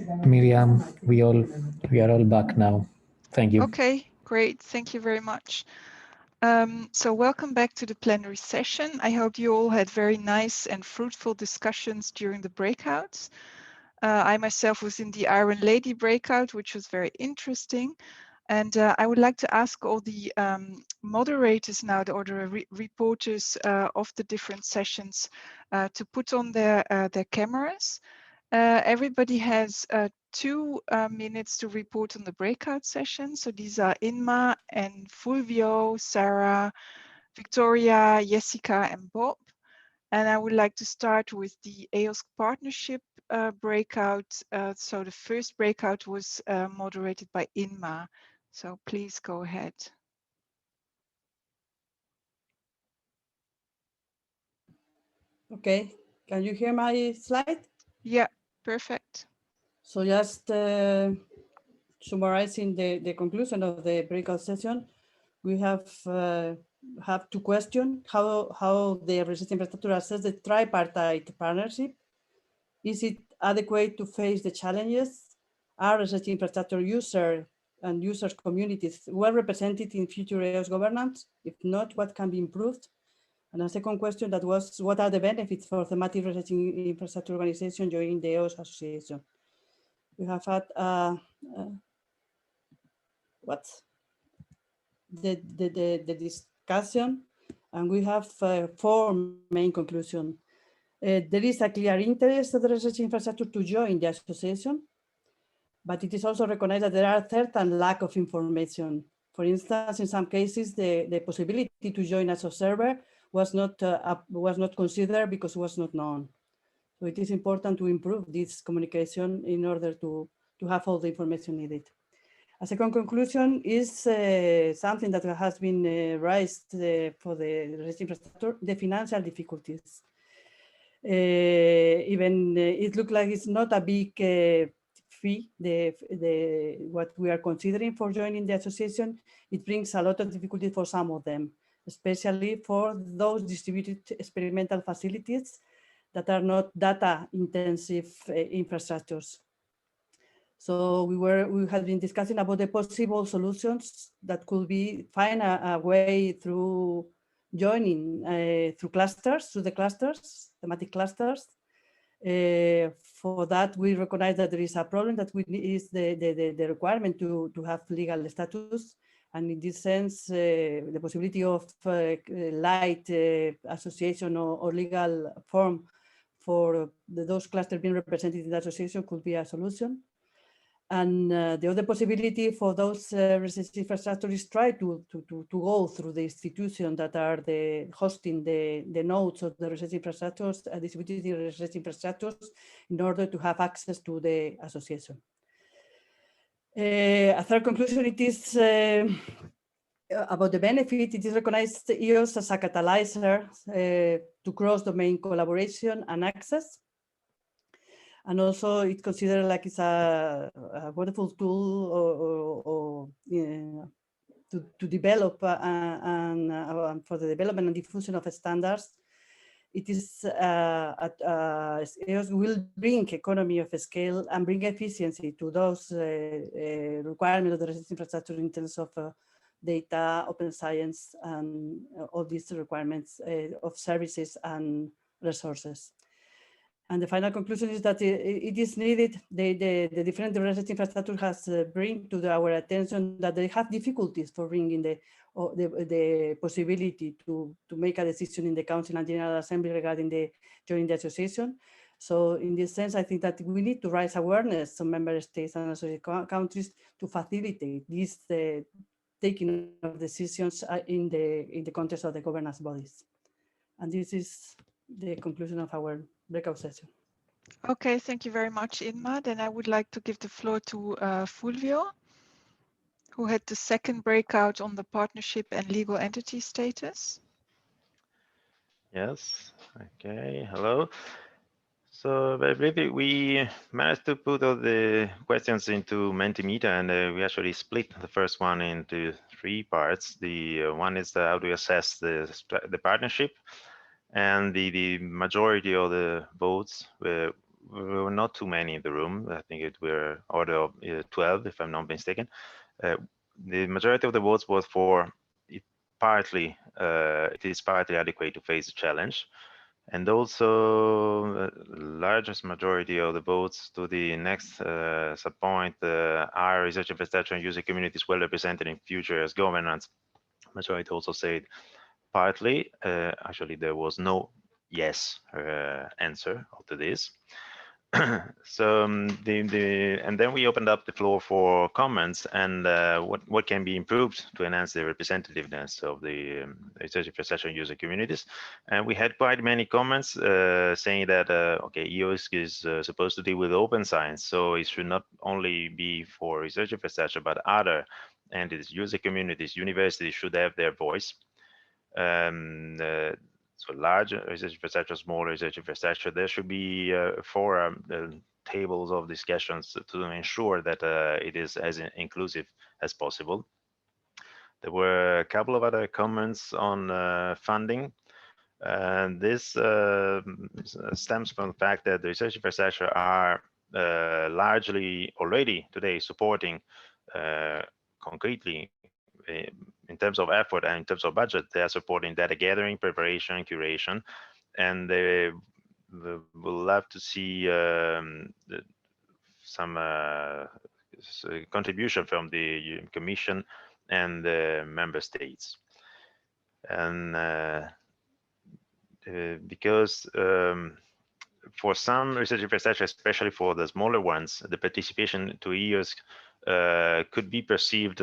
Mirjam, we are all back now. Thank you. Okay, great. Thank you very much. So welcome back to the plenary session. I hope you all had very nice and fruitful discussions during the breakouts. I myself was in the Iron Lady breakout, which was very interesting. And I would like to ask all the moderators now, or the reporters of the different sessions, to put on their cameras. Everybody has 2 minutes to report on the breakout session. So these are Inma and Fulvio, Sarah, Victoria, Jessica, and Bob. And I would like to start with the EOSC Partnership breakout. So the first breakout was moderated by Inma. So please go ahead. Okay, can you hear my slide? Yeah, perfect. So just summarizing the conclusion of the breakout session, we have 2 questions. How the research infrastructure assess the tripartite partnership? Is it adequate to face the challenges? Are research infrastructure and users communities well represented in future EOS governance? If not, what can be improved? And a second question that was, what are the benefits for thematic research infrastructure organization joining the EOS association? We have had the discussion, and we have 4 main conclusions. There is a clear interest of the research infrastructure to join the association, but it is also recognized that there are certain lack of information. For instance, in some cases, the possibility to join as observer was not considered because it was not known. So it is important to improve this communication in order to have all the information needed. A second conclusion is something that has been raised for the research infrastructure, the financial difficulties. Even it looks like it's not a big fee, what we are considering for joining the association. It brings a lot of difficulty for some of them, especially for those distributed experimental facilities that are not data intensive infrastructures. So we have been discussing about the possible solutions that could be find a way through joining through the clusters, thematic clusters. For that, we recognize that there is a problem that is the requirement to have legal status. And in this sense, the possibility of light association or legal form for those clusters being represented in the association could be a solution. And the other possibility for those research infrastructure is try to go through the institution that are hosting the nodes of the research infrastructures, distributed research infrastructures, in order to have access to the association. A third conclusion, it is about the benefit. It is recognized EOS as a catalyzer to cross-domain collaboration and access. And also it's considered like it's a wonderful tool to develop and for the development and diffusion of standards. It is EOS will bring economy of scale and bring efficiency to those requirements of the research infrastructure in terms of data, open science, and all these requirements of services and resources. And the final conclusion is that it is needed, the different research infrastructure has bring to our attention that they have difficulties for bringing the possibility to make a decision in the Council and General Assembly regarding joining the association. So in this sense, I think that we need to raise awareness on member states and associated countries to facilitate this taking of decisions in the context of the governance bodies. And this is the conclusion of our breakout session. Okay, thank you very much, Inma. Then I would like to give the floor to Fulvio, who had the second breakout on the partnership and legal entity status. Yes, okay, hello. So briefly, we managed to put all the questions into Mentimeter, and we actually split the first one into 3 parts. The one is how to assess the partnership, and the majority of the votes were not too many in the room. I think it were order of 12, if I'm not mistaken. The majority of the votes was for it. Partly, it is partly adequate to face the challenge, and also largest majority of the votes to the next subpoint. Are research infrastructure and user communities well represented in future EOSC governance? Majority also said partly. Actually, there was no yes answer to this. So and then we opened up the floor for comments and what can be improved to enhance the representativeness of the research infrastructure user communities. And we had quite many comments saying that okay, EOSC is supposed to deal with open science, so it should not only be for research infrastructure, but other entities, user communities, universities should have their voice. So large research infrastructure, small research infrastructure, there should be forum, tables of discussions to ensure that it is as inclusive as possible. There were a couple of other comments on funding. And this stems from the fact that the research infrastructure are largely already today supporting concretely in terms of effort and in terms of budget, they are supporting data gathering, preparation, curation, and they will love to see some contribution from the Commission and the member states. And because for some research infrastructure, especially for the smaller ones, the participation to EOSC could be perceived,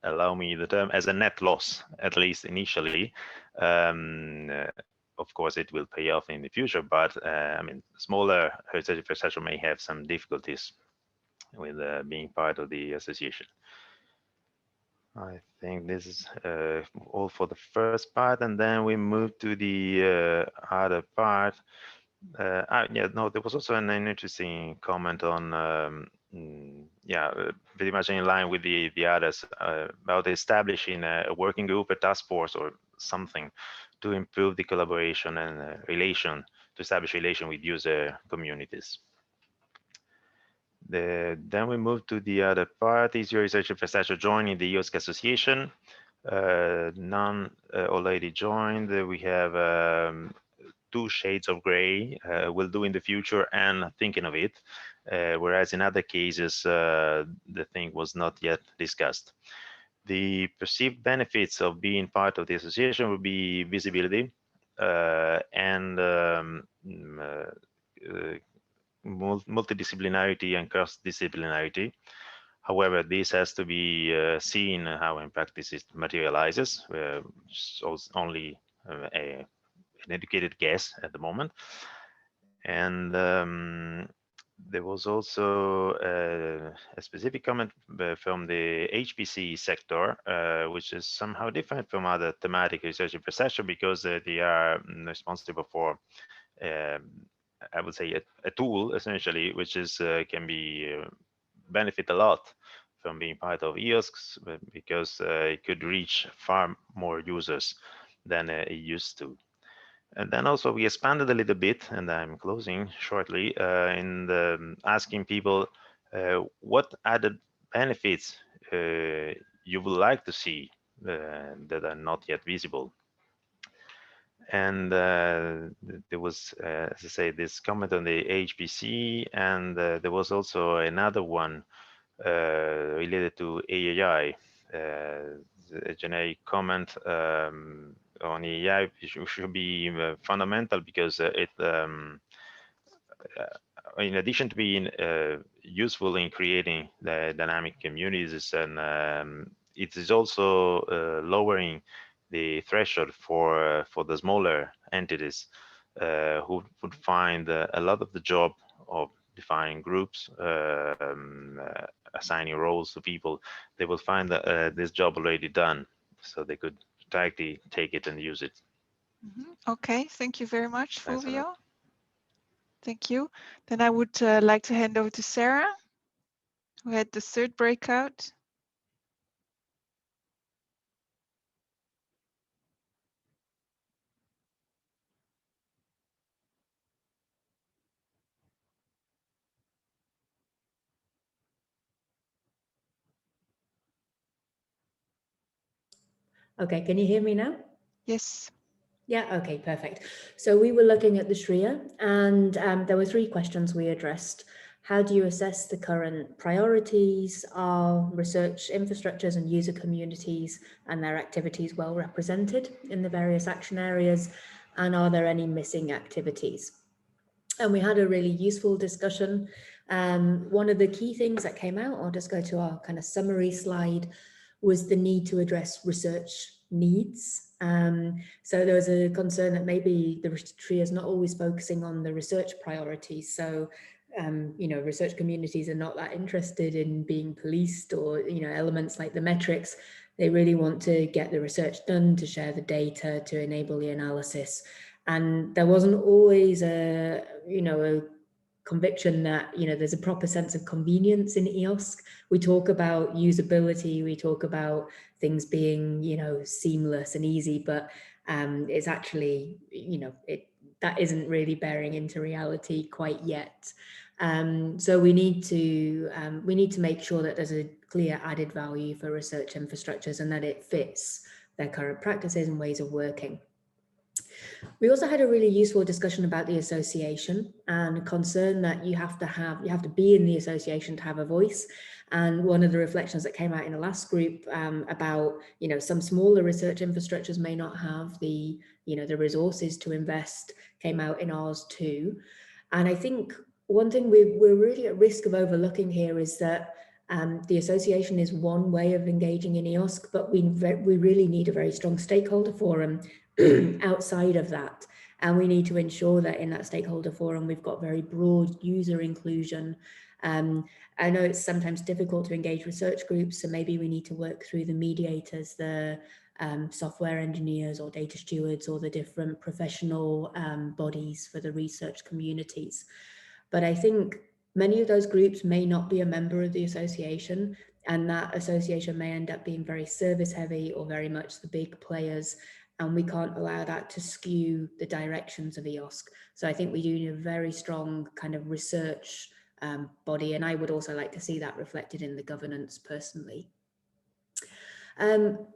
allow me the term, as a net loss, at least initially. Of course, it will pay off in the future, but I mean, smaller research infrastructure may have some difficulties with being part of the association. I think this is all for the first part, and then we move to the other part. Yeah, no, there was also an interesting comment on, yeah, pretty much in line with the others about establishing a working group, a task force, or something to improve the collaboration and relation, to establish relation with user communities. Then we move to the other part. Is your research infrastructure joining the EOSC association? None already joined. We have 2 shades of gray, will do in the future and thinking of it, whereas in other cases the thing was not yet discussed. The perceived benefits of being part of the association will be visibility and multidisciplinarity and cross-disciplinarity. However, this has to be seen how in practice it materializes, which is only an educated guess at the moment. And there was also a specific comment from the HPC sector, which is somehow different from other thematic research infrastructure because they are responsible for, I would say, a tool essentially, which is can be benefit a lot from being part of EOSC because it could reach far more users than it used to. And then also we expanded a little bit, and I'm closing shortly, in asking people what added benefits you would like to see that are not yet visible. And there was, as I say, this comment on the HPC, and there was also another one related to AI, a generic comment on AI should be fundamental because it, in addition to being useful in creating the dynamic communities, and it is also lowering the threshold for the smaller entities who would find a lot of the job of defining groups, assigning roles to people. They will find this job already done, so they could directly take it and use it. Okay, thank you very much, Fulvio. Thank you. Then I would like to hand over to Sarah, who had the 3rd breakout. Okay, can you hear me now? Yes. Yeah, okay, perfect. So we were looking at the SRIA, and there were 3 questions we addressed. How do you assess the current priorities? Are research infrastructures and user communities and their activities well represented in the various action areas? And are there any missing activities? And we had a really useful discussion. One of the key things that came out, I'll just go to our kind of summary slide, was the need to address research needs. So there was a concern that maybe the SRIA is not always focusing on the research priorities. So, you know, research communities are not that interested in being policed or, you know, elements like the metrics. They really want to get the research done, to share the data, to enable the analysis. And there wasn't always a, you know, a conviction that, you know, there's a proper sense of convenience in EOSC. We talk about usability, we talk about things being, you know, seamless and easy, but it's actually, you know, that isn't really bearing into reality quite yet. So we need to make sure that there's a clear added value for research infrastructures and that it fits their current practices and ways of working. We also had a really useful discussion about the association and a concern that you have to be in the association to have a voice. And one of the reflections that came out in the last group about, you know, some smaller research infrastructures may not have the, you know, the resources to invest came out in ours too. And I think one thing we're really at risk of overlooking here is that the association is one way of engaging in EOSC, but we really need a very strong stakeholder forum outside of that. And we need to ensure that in that stakeholder forum, we've got very broad user inclusion. I know it's sometimes difficult to engage research groups, so maybe we need to work through the mediators, the software engineers or data stewards or the different professional bodies for the research communities. But I think many of those groups may not be a member of the association, and that association may end up being very service heavy or very much the big players. And we can't allow that to skew the directions of EOSC. So I think we do need a very strong kind of research body. And I would also like to see that reflected in the governance personally.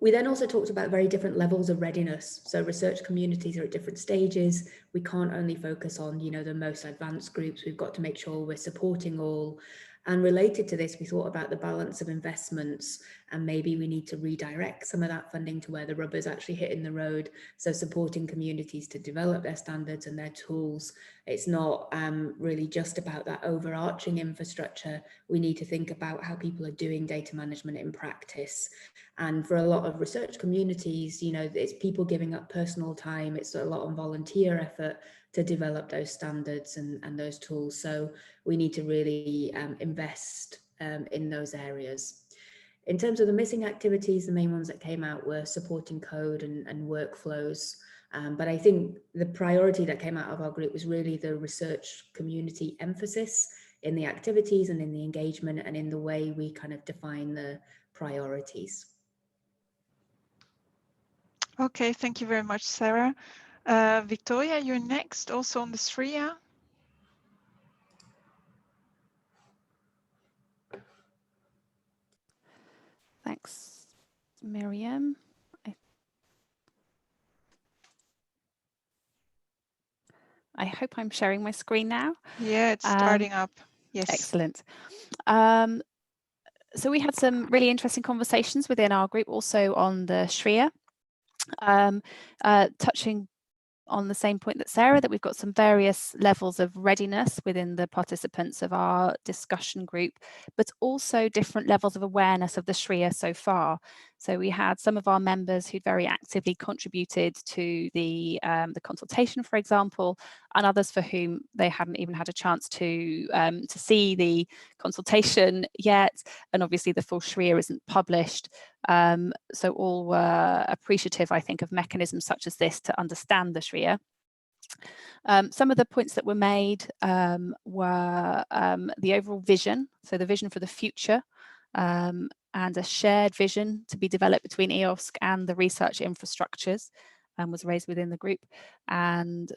We then also talked about very different levels of readiness. So research communities are at different stages. We can't only focus on, you know, the most advanced groups. We've got to make sure we're supporting all. And related to this, we thought about the balance of investments, and maybe we need to redirect some of that funding to where the rubber's actually hitting the road. So supporting communities to develop their standards and their tools. It's not really just about that overarching infrastructure. We need to think about how people are doing data management in practice. And for a lot of research communities, you know, it's people giving up personal time. It's a lot of volunteer effort to develop those standards and those tools. So we need to really invest in those areas. In terms of the missing activities, the main ones that came out were supporting code and workflows. But I think the priority that came out of our group was really the research community emphasis in the activities and in the engagement and in the way we kind of define the priorities. Okay, thank you very much, Sarah. Victoria, you're next, also on the SRIA. Thanks, Mirjam. I hope I'm sharing my screen now. Yeah, it's starting up. Yes. Excellent. So we had some really interesting conversations within our group also on the SRIA, touching on the same point that Sarah, that we've got some various levels of readiness within the participants of our discussion group, but also different levels of awareness of the SRIA so far. So we had some of our members who very actively contributed to the consultation, for example, and others for whom they hadn't even had a chance to see the consultation yet. And obviously the full SRIA isn't published. So all were appreciative, I think, of mechanisms such as this to understand the SRIA. Some of the points that were made were the overall vision, so the vision for the future, and a shared vision to be developed between EOSC and the research infrastructures was raised within the group, and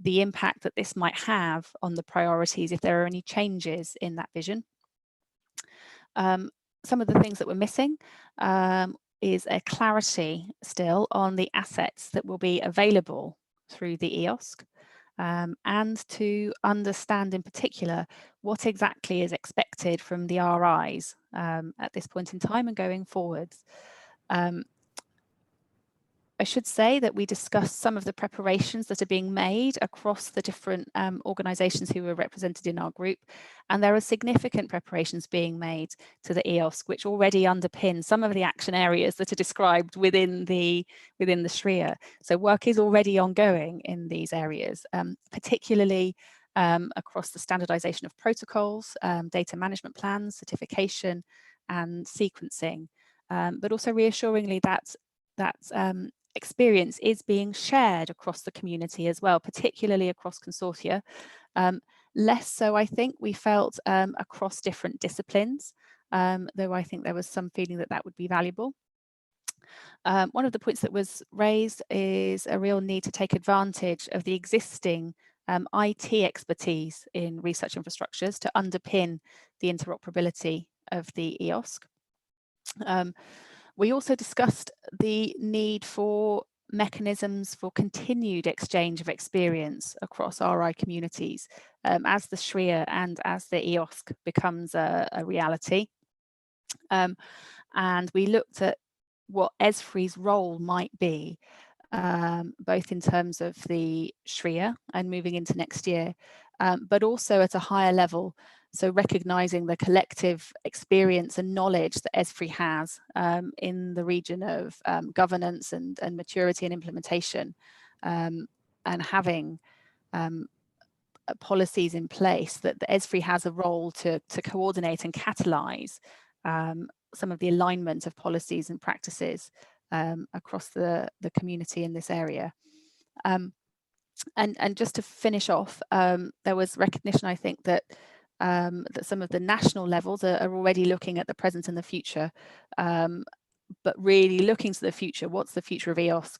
the impact that this might have on the priorities if there are any changes in that vision. Some of the things that were missing is a clarity still on the assets that will be available through the EOSC, and to understand in particular what exactly is expected from the RIs at this point in time and going forwards. I should say that we discussed some of the preparations that are being made across the different organisations who are represented in our group, and there are significant preparations being made to the EOSC, which already underpin some of the action areas that are described within the SRIA. So work is already ongoing in these areas, particularly across the standardisation of protocols, data management plans, certification, and sequencing, but also reassuringly that experience is being shared across the community as well, particularly across consortia. Less so, I think, we felt across different disciplines, though I think there was some feeling that that would be valuable. One of the points that was raised is a real need to take advantage of the existing IT expertise in research infrastructures to underpin the interoperability of the EOSC. We also discussed the need for mechanisms for continued exchange of experience across RI communities as the SRIA and as the EOSC becomes a reality. And we looked at what ESFRI's role might be, both in terms of the SRIA and moving into next year, but also at a higher level. So recognising the collective experience and knowledge that ESFRI has in the region of governance and maturity and implementation, and having policies in place, that the ESFRI has a role to coordinate and catalyse some of the alignment of policies and practices across the community in this area. And just to finish off, there was recognition, I think, that some of the national levels are already looking at the present and the future, but really looking to the future. What's the future of EOSC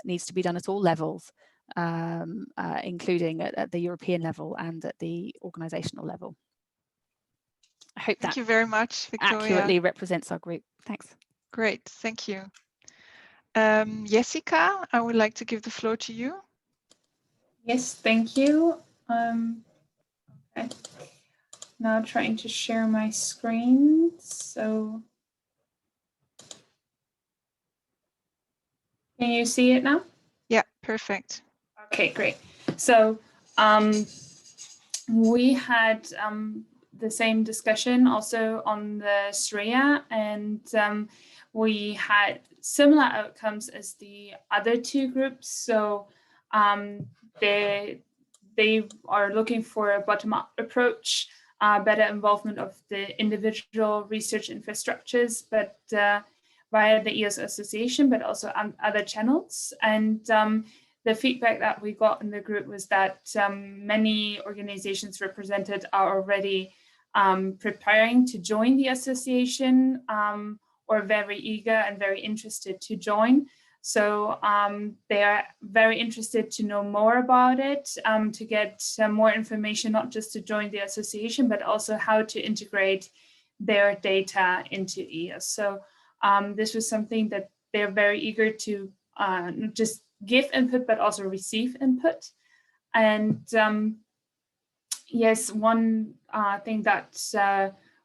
needs to be done at all levels, including at the European level and at the organisational level. I hope Thank you very much, Victoria. Accurately represents our group. Thanks. Great, thank you. Jessica, I would like to give the floor to you. Yes, thank you. Okay. Now trying to share my screen. So can you see it now? Yeah, perfect. Okay, great. So we had the same discussion also on the SRIA, and we had similar outcomes as the other two groups. So they are looking for a bottom-up approach, better involvement of the individual research infrastructures, but via the EOS Association, but also on other channels. And the feedback that we got in the group was that many organizations represented are already preparing to join the association, or very eager and very interested to join. So they are very interested to know more about it, to get more information, not just to join the association, but also how to integrate their data into EOS. So this was something that they're very eager to not just give input, but also receive input. And yes, one thing that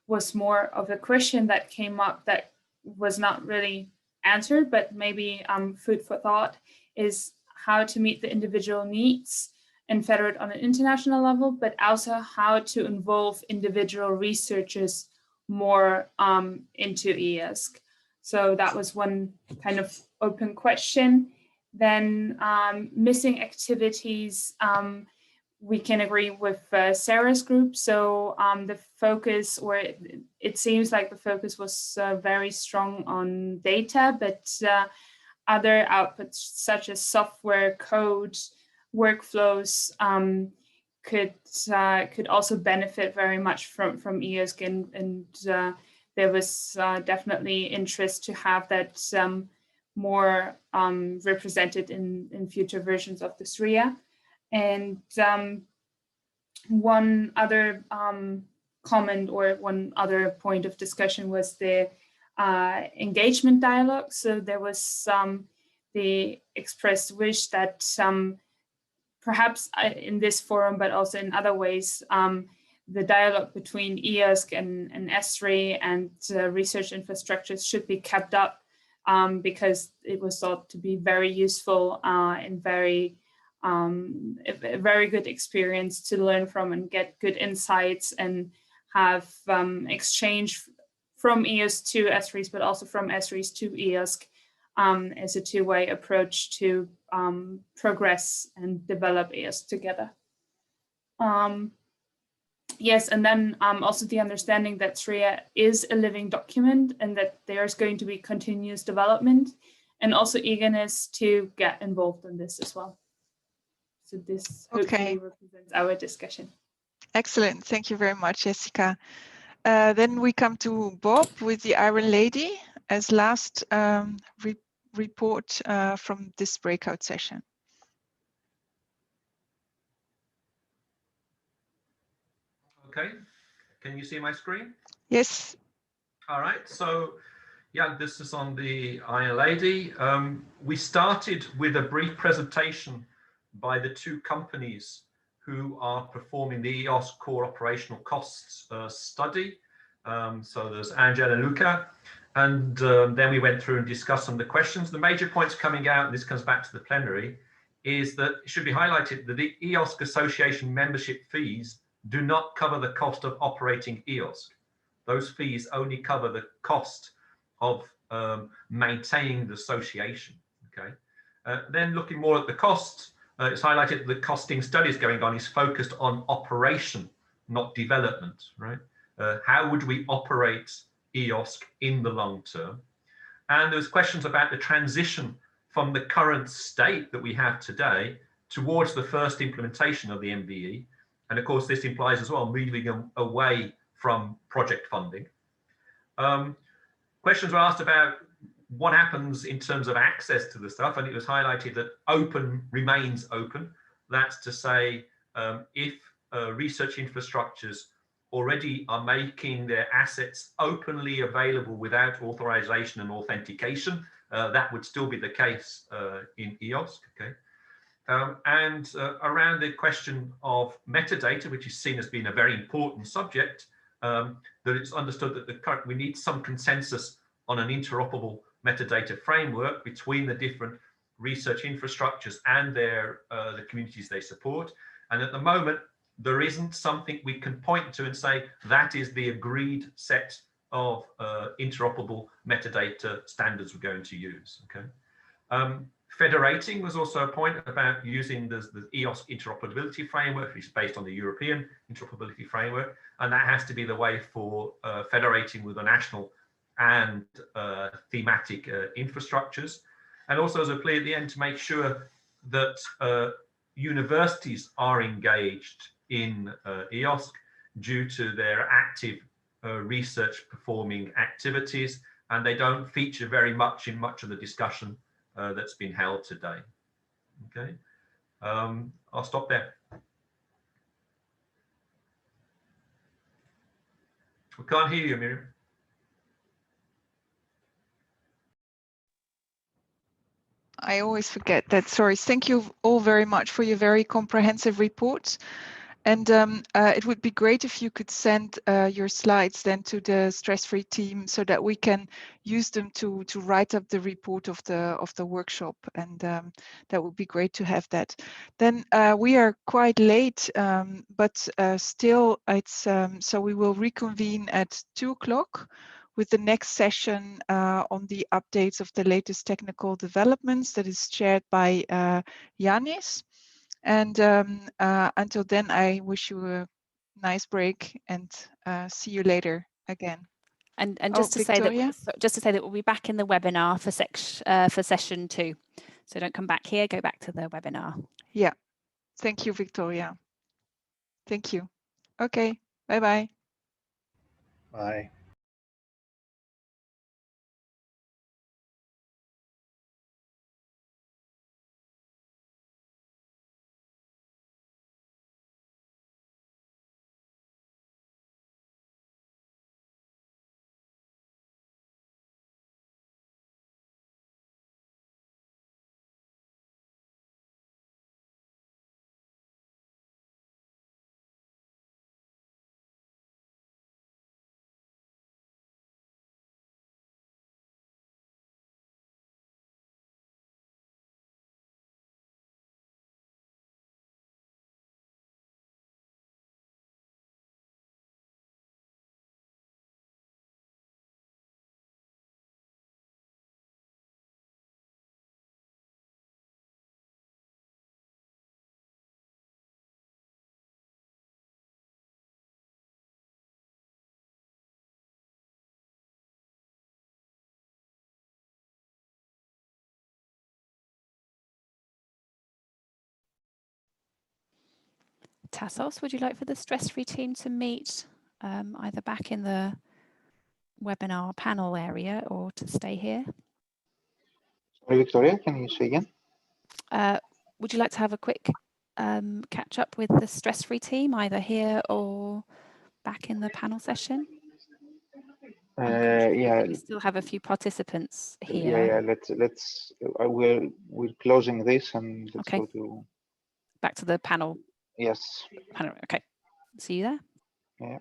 was more of a question that came up that was not really answered, but maybe food for thought, is how to meet the individual needs and federate on an international level, but also how to involve individual researchers more into EOSC. So that was one kind of open question. Then missing activities, we can agree with Sarah's group. So the focus, or it seems like the focus was very strong on data, but other outputs such as software, code, workflows could also benefit very much from EOSC, and there was definitely interest to have that more represented in future versions of the SRIA. And one other comment or one other point of discussion was the engagement dialogue. So there was the expressed wish that perhaps in this forum, but also in other ways, the dialogue between EOSC and ESFRI and research infrastructures should be kept up, because it was thought to be very useful and a very good experience to learn from and get good insights and have exchange from EOSC to ESFRIs, but also from ESFRIs to EOSC as a two-way approach to progress and develop EOSC together. Yes, and then also the understanding that SRIA is a living document and that there's going to be continuous development, and also eagerness to get involved in this as well. So this hopefully represents our discussion. Excellent. Thank you very much, Jessica. Then we come to Bob with the Iron Lady as last report from this breakout session. Okay, can you see my screen? Yes. All right, so yeah, this is on the Iron Lady. We started with a brief presentation by the two companies who are performing the EOSC core operational costs study. So there's Angel and Luca, and then we went through and discussed some of the questions. The major points coming out, and this comes back to the plenary, is that it should be highlighted that the EOSC Association membership fees do not cover the cost of operating EOSC. Those fees only cover the cost of maintaining the association. Okay. Then looking more at the costs, it's highlighted that the costing studies going on is focused on operation, not development, right? How would we operate EOSC in the long term? And there's questions about the transition from the current state that we have today towards the first implementation of the MVE. And of course, this implies as well moving away from project funding. Questions were asked about what happens in terms of access to the stuff, and it was highlighted that open remains open. That's to say, if research infrastructures already are making their assets openly available without authorization and authentication, that would still be the case in EOSC. Okay. Around the question of metadata, which is seen as being a very important subject, that it's understood that we need some consensus on an interoperable metadata framework between the different research infrastructures and the communities they support. And at the moment, there isn't something we can point to and say that is the agreed set of interoperable metadata standards we're going to use. Okay. Federating was also a point about using the EOSC interoperability framework, which is based on the European interoperability framework, and that has to be the way for federating with the national and thematic infrastructures. And also as a plea at the end to make sure that universities are engaged in EOSC due to their active research performing activities, and they don't feature very much in much of the discussion that's been held today. Okay, I'll stop there. We can't hear you, Mirjam. I always forget that. Sorry. Thank you all very much for your very comprehensive report. And it would be great if you could send your slides then to the stress-free team so that we can use them to write up the report of the workshop. And that would be great to have that. Then we are quite late, but still it's so we will reconvene at 2 o'clock with the next session on the updates of the latest technical developments that is chaired by Yanis. And until then, I wish you a nice break and see you later again. And just to say that we'll be back in the webinar for session 2. So don't come back here, go back to the webinar. Yeah. Thank you, Victoria. Thank you. Okay. Bye-bye. Bye. Tassos, would you like for the stress-free team to meet either back in the webinar panel area or to stay here? Sorry, Victoria, can you say again? Would you like to have a quick catch up with the stress-free team, either here or back in the panel session? Yeah. We still have a few participants here. Yeah. Let's. We're closing this and let's Okay. go to back to the panel. Yes. Panel. Okay. See you there. Yeah.